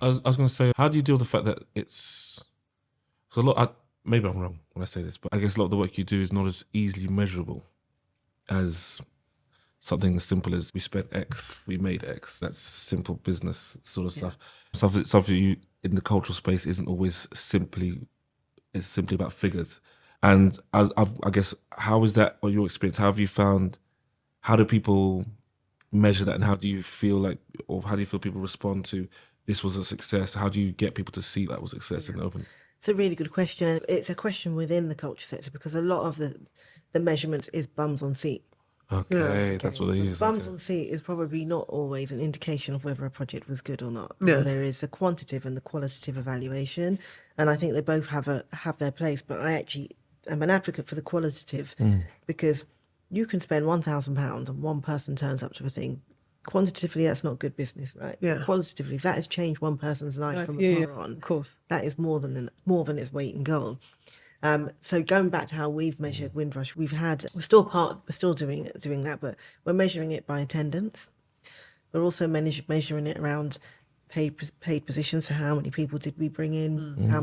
I was going to say, how do you deal with the fact that it's so a lot? Maybe I'm wrong when I say this, but I guess a lot of the work you do is not as easily measurable as something as simple as we spent X, we made X. That's simple business sort of stuff. Something you in the cultural space isn't always simply about figures. And I guess, how is that, or your experience? How have you found? How do people measure that, and how do you feel people respond to this was a success? How do you get people to see that was a success in the open? It's a really good question. It's a question within the culture sector, because a lot of the measurement is bums on seat. Okay, that's what they use. Bums on seat is probably not always an indication of whether a project was good or not. Yeah. There is a quantitative and the qualitative evaluation, and I think they both have their place. But I actually am an advocate for the qualitative, because you can spend £1,000 and one person turns up to a thing. Quantitatively, that's not good business, right? Yeah. Qualitatively, if that has changed one person's life from afar on, of course, that is more than its weight in gold. So going back to how we've measured Windrush, we're still doing that, but we're measuring it by attendance. We're also measuring it around paid positions. So how many people did we bring in? How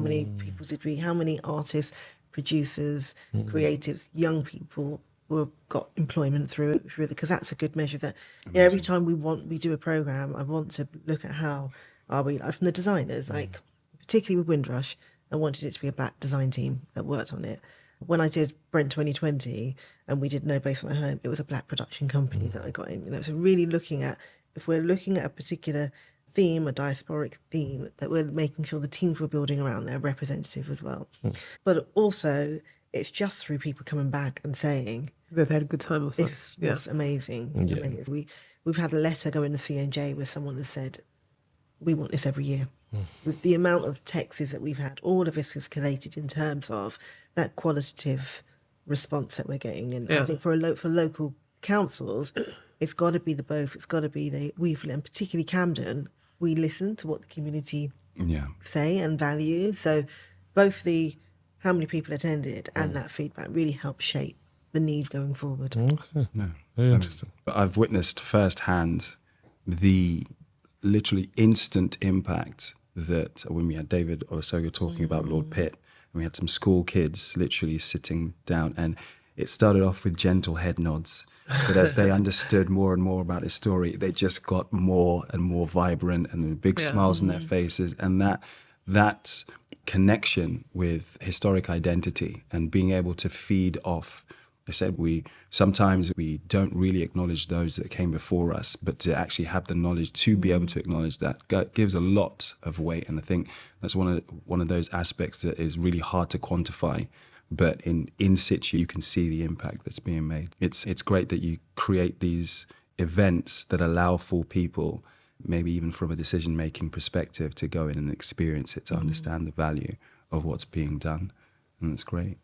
many artists, producers, creatives, young people got employment through it, because that's a good measure. That every time we do a program, I want to look at how are we, like, from the designers, like particularly with Windrush, I wanted it to be a black design team that worked on it. When I did Brent 2020 and we did No Base on Home, it was a black production company that I got in. So really if we're looking at a particular theme, a diasporic theme, that we're making sure the teams we're building around are representative as well. But also, it's just through people coming back and saying they've had a good time or something. This was amazing. Yeah. Amazing. We've had a letter go in the CNJ where someone has said, we want this every year. With the amount of texts that we've had, all of this is collated in terms of that qualitative response that we're getting. And I think for local councils, it's got to be the both. It's got to be and particularly Camden, we listen to what the community say and value. So both the how many people attended and that feedback really helps shape the need going forward. Okay. No. Very interesting. I've witnessed firsthand the literally instant impact that when we had David Olusoga talking about Lord Pitt, and we had some school kids literally sitting down, and it started off with gentle head nods, but as they understood more and more about his story, they just got more and more vibrant and big smiles on their faces, and that connection with historic identity and being able to feed off. I said sometimes we don't really acknowledge those that came before us, but to actually have the knowledge to be able to acknowledge that gives a lot of weight. And I think that's one of those aspects that is really hard to quantify, but in situ you can see the impact that's being made. It's great that you create these events that allow for people, maybe even from a decision-making perspective, to go in and experience it, to understand the value of what's being done. And that's great.